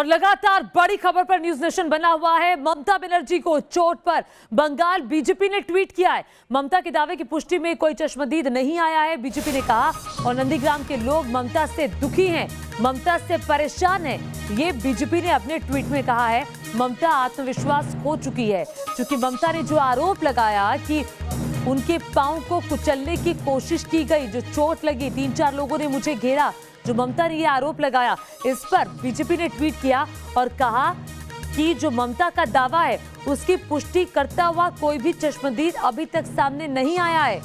और लगातार बड़ी खबर पर न्यूज नेशन बना हुआ है। ममता बनर्जी को चोट पर बंगाल बीजेपी ने ट्वीट किया है। ममता के दावे की पुष्टि में कोई चश्मदीद नहीं आया है, बीजेपी ने कहा। और नंदीग्राम के लोग ममता से दुखी हैं, ममता से परेशान हैं, ये बीजेपी ने अपने ट्वीट में कहा है। ममता आत्मविश्वास खो चुकी है, क्योंकि ममता ने जो आरोप लगाया कि उनके पांव को कुचलने की कोशिश की गई, जो चोट लगी, 3-4 लोगों ने मुझे घेरा, जो ममता ने ये आरोप लगाया, इस पर बीजेपी ने ट्वीट किया और कहा कि जो ममता का दावा है उसकी पुष्टि करता हुआ कोई भी चश्मदीद अभी तक सामने नहीं आया है।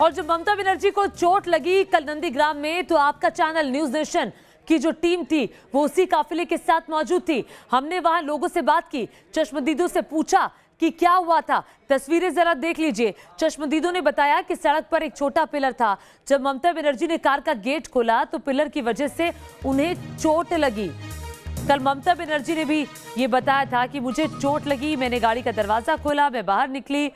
और जब ममता बनर्जी को चोट लगी कल नंदीग्राम में, तो आपका चैनल न्यूज नेशन की जो टीम थी वो उसी काफिले के साथ मौजूद थी। हमने वहां लोगों से बात की, चश्मदीदों से पूछा कि क्या हुआ था। तस्वीरें जरा देख लीजिए। चश्मदीदों ने बताया कि सड़क पर एक छोटा पिलर था। जब ममता बनर्जी ने कार का गेट खोला तो पिलर की वजह से उन्हें चोट लगी। कल ममता बनर्जी ने भी ये बताया था कि मुझे चोट लगी, मैंने गाड़ी का दरवाजा खोला, मैं बाहर निकली।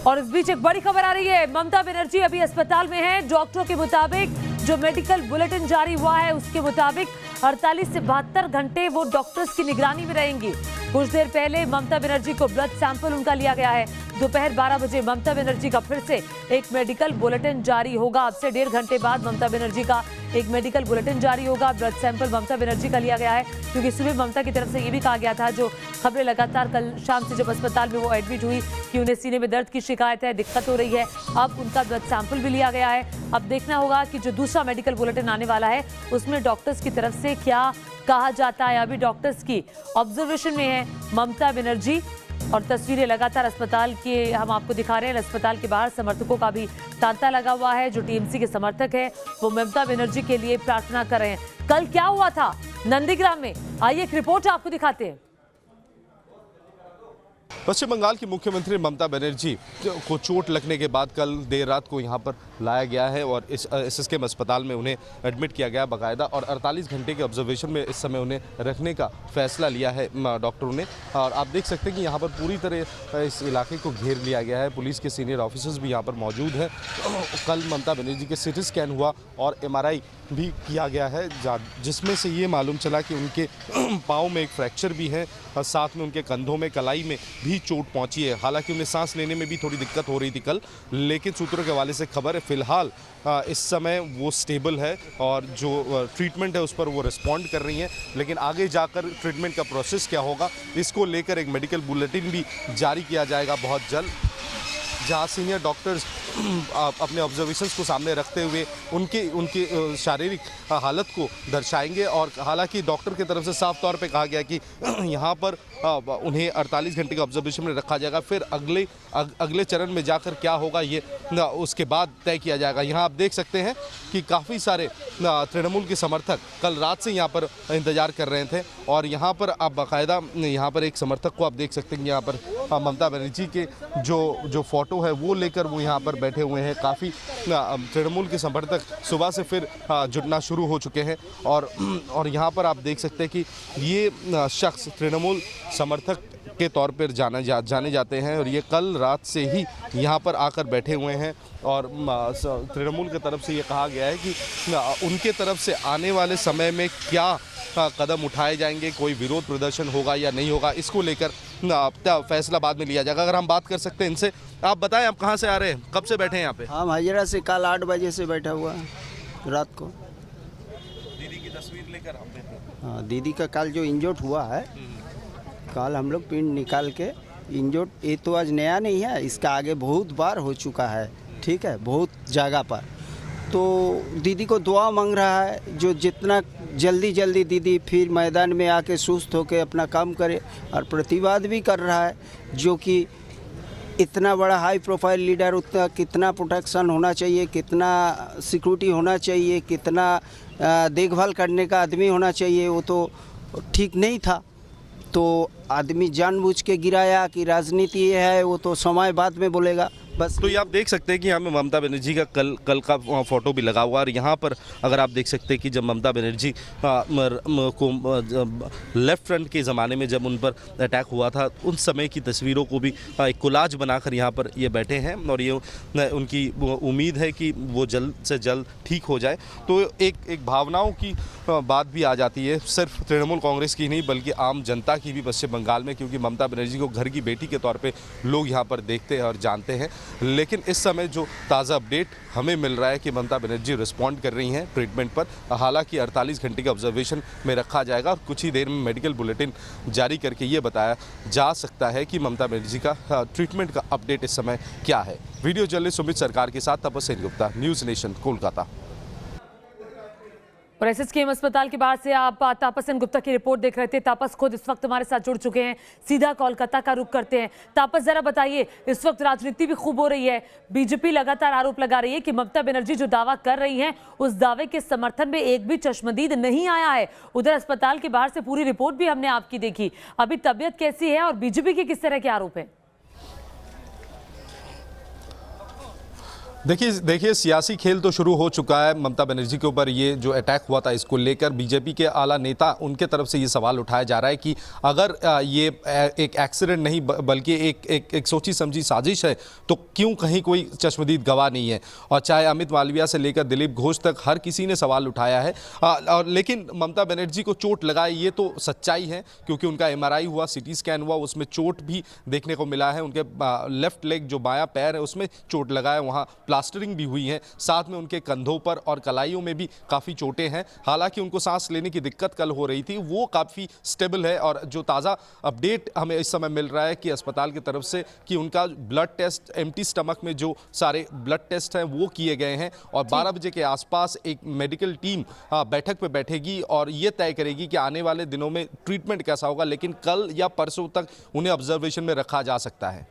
और इस बीच एक बड़ी खबर आ रही है, ममता बनर्जी अभी अस्पताल में है। डॉक्टरों के मुताबिक जो मेडिकल बुलेटिन जारी हुआ है उसके मुताबिक 48 से 72 घंटे वो डॉक्टर्स की निगरानी में रहेंगी। कुछ देर पहले ममता बनर्जी को ब्लड सैंपल उनका लिया गया है। दोपहर 12 बजे ममता बनर्जी का फिर से एक मेडिकल बुलेटिन जारी होगा। अब से 1.5 घंटे बाद ममता बनर्जी का एक मेडिकल बुलेटिन जारी होगा। ब्लड सैंपल ममता बनर्जी का लिया गया है, क्योंकि सुबह ममता की तरफ से ये भी कहा गया था, जो खबरें लगातार कल शाम से जब अस्पताल में वो एडमिट हुई, कि उन्हें सीने में दर्द की शिकायत है, दिक्कत हो रही है। अब उनका ब्लड सैंपल भी लिया गया है। अब देखना होगा कि जो दूसरा मेडिकल बुलेटिन आने वाला है उसमें डॉक्टर्स की तरफ से क्या कहा जाता है। अभी डॉक्टर्स की ऑब्जर्वेशन में है ममता बनर्जी। और तस्वीरें लगातार अस्पताल के हम आपको दिखा रहे हैं। अस्पताल के बाहर समर्थकों का भी तांता लगा हुआ है। जो टीएमसी के समर्थक हैं वो ममता बनर्जी के लिए प्रार्थना कर रहे हैं। कल क्या हुआ था नंदीग्राम में, आइए एक रिपोर्ट आपको दिखाते हैं। पश्चिम बंगाल की मुख्यमंत्री ममता बनर्जी को चोट लगने के बाद कल देर रात को यहां पर लाया गया है और इस एसएसकेएम अस्पताल में उन्हें एडमिट किया गया बाकायदा। और 48 घंटे के ऑब्जर्वेशन में इस समय उन्हें रखने का फैसला लिया है डॉक्टरों ने। और आप देख सकते हैं कि यहाँ पर पूरी तरह इस इलाके को घेर लिया गया है। पुलिस के सीनियर ऑफिसर्स भी यहाँ पर मौजूद हैं। कल ममता बनर्जी के सिटी स्कैन हुआ और MRI भी किया गया है, जिसमें से ये मालूम चला कि उनके पाँव में एक फ्रैक्चर भी है और साथ में उनके कंधों में, कलाई में भी चोट पहुंची है। हालांकि उन्हें सांस लेने में भी थोड़ी दिक्कत हो रही थी कल, लेकिन सूत्रों के हवाले से खबर है फिलहाल इस समय वो स्टेबल है और जो ट्रीटमेंट है उस पर वो रिस्पॉन्ड कर रही हैं। लेकिन आगे जाकर ट्रीटमेंट का प्रोसेस क्या होगा, इसको लेकर एक मेडिकल बुलेटिन भी जारी किया जाएगा बहुत जल्द, जहाँ सीनियर डॉक्टर्स अपने ऑब्जर्वेशंस को सामने रखते हुए उनकी शारीरिक हालत को दर्शाएंगे। और हालांकि डॉक्टर की तरफ से साफ तौर पे कहा गया कि यहाँ पर उन्हें 48 घंटे के ऑब्जर्वेशन में रखा जाएगा। फिर अगले चरण में जाकर क्या होगा ये उसके बाद तय किया जाएगा। यहाँ आप देख सकते हैं कि काफ़ी सारे तृणमूल के समर्थक कल रात से यहाँ पर इंतजार कर रहे थे। और यहाँ पर आप बाकायदा यहाँ पर एक समर्थक को आप देख सकते हैं, यहाँ पर ममता बनर्जी के जो फोटो है वो लेकर वो यहाँ पर बैठे हुए हैं। काफ़ी तृणमूल के समर्थक सुबह से फिर जुटना शुरू हो चुके हैं। और यहाँ पर आप देख सकते हैं कि ये शख्स तृणमूल समर्थक के तौर पर जाने जाते हैं और ये कल रात से ही यहाँ पर आकर बैठे हुए हैं। और तृणमूल की तरफ से ये कहा गया है कि उनके तरफ से आने वाले समय में क्या कदम उठाए जाएंगे, कोई विरोध प्रदर्शन होगा या नहीं होगा, इसको लेकर फैसला बाद में लिया जाएगा। अगर हम बात कर सकते हैं इनसे, आप बताएं आप कहाँ से आ रहे हैं, कब से बैठे हैं यहाँ पे? हम हजरा से कल 8 बजे से बैठा हुआ है रात को। दीदी की तस्वीर लेकर हम बैठे। हाँ, दीदी का कल जो इंजोर्ड हुआ है, कल हम लोग पिंड निकाल के इंजोर्ड, ये तो आज नया नहीं है, इसका आगे बहुत बार हो चुका है, ठीक है, बहुत जगह पर। तो दीदी को दुआ मांग रहा है, जो जितना जल्दी दीदी फिर मैदान में आके सुस्त होकर अपना काम करे। और प्रतिवाद भी कर रहा है, जो कि इतना बड़ा हाई प्रोफाइल लीडर, उतना कितना प्रोटेक्शन होना चाहिए, कितना सिक्योरिटी होना चाहिए, कितना देखभाल करने का आदमी होना चाहिए, वो तो ठीक नहीं था। तो आदमी जानबूझ के गिराया कि राजनीति है, वो तो समय बाद में बोलेगा। बस। तो ये आप देख सकते हैं कि यहाँ पे ममता बनर्जी का कल का फोटो भी लगा हुआ है और यहाँ पर अगर आप देख सकते हैं कि जब ममता बनर्जी को लेफ्ट फ्रंट के ज़माने में जब उन पर अटैक हुआ था उन समय की तस्वीरों को भी एक कोलाज बनाकर यहाँ पर ये बैठे हैं और ये उनकी उम्मीद है कि वो जल्द से जल्द ठीक हो जाए। तो एक भावनाओं की बात भी आ जाती है, सिर्फ तृणमूल कांग्रेस की नहीं बल्कि आम जनता की भी पश्चिम बंगाल में, क्योंकि ममता बनर्जी को घर की बेटी के तौर पे लोग यहाँ पर देखते हैं और जानते हैं। लेकिन इस समय जो ताज़ा अपडेट हमें मिल रहा है कि ममता बनर्जी रिस्पॉन्ड कर रही हैं ट्रीटमेंट पर, हालांकि 48 घंटे के ऑब्जर्वेशन में रखा जाएगा और कुछ ही देर में मेडिकल बुलेटिन जारी करके ये बताया जा सकता है कि ममता बनर्जी का ट्रीटमेंट का अपडेट इस समय क्या है। वीडियो जर्नलिस्ट सुमित सरकार के साथ तपस सेन गुप्ता, न्यूज़ नेशन, कोलकाता। और एसएसकेएम अस्पताल के बाहर से आप तापस सेन गुप्ता की रिपोर्ट देख रहे थे। तापस खुद इस वक्त हमारे साथ जुड़ चुके हैं, सीधा कोलकाता का रुख करते हैं। तापस जरा बताइए, इस वक्त राजनीति भी खूब हो रही है, बीजेपी लगातार आरोप लगा रही है कि ममता बनर्जी जो दावा कर रही हैं उस दावे के समर्थन में एक भी चश्मदीद नहीं आया है। उधर अस्पताल के बाहर से पूरी रिपोर्ट भी हमने आपकी देखी। अभी तबीयत कैसी है और बीजेपी के किस तरह के आरोप है? देखिए सियासी खेल तो शुरू हो चुका है। ममता बनर्जी के ऊपर ये जो अटैक हुआ था इसको लेकर बीजेपी के आला नेता उनके तरफ से ये सवाल उठाया जा रहा है कि अगर ये एक एक्सीडेंट नहीं बल्कि एक सोची समझी साजिश है तो क्यों कहीं कोई चश्मदीद गवाह नहीं है। और चाहे अमित मालविया से लेकर दिलीप घोष तक हर किसी ने सवाल उठाया है। और लेकिन ममता बनर्जी को चोट लगा ये तो सच्चाई है, क्योंकि उनका MRI हुआ, CT स्कैन हुआ, उसमें चोट भी देखने को मिला है। उनके लेफ्ट लेग जो बायां पैर है उसमें चोट लगा है, वहाँ प्लास्टरिंग भी हुई है, साथ में उनके कंधों पर और कलाइयों में भी काफ़ी चोटें हैं। हालांकि उनको सांस लेने की दिक्कत कल हो रही थी, वो काफ़ी स्टेबल है। और जो ताज़ा अपडेट हमें इस समय मिल रहा है कि अस्पताल की तरफ से कि उनका ब्लड टेस्ट, एम्प्टी स्टमक में जो सारे ब्लड टेस्ट हैं वो किए गए हैं और 12 बजे के आसपास एक मेडिकल टीम बैठक पे बैठेगी और ये तय करेगी कि आने वाले दिनों में ट्रीटमेंट कैसा होगा। लेकिन कल या परसों तक उन्हें ऑब्जर्वेशन में रखा जा सकता है।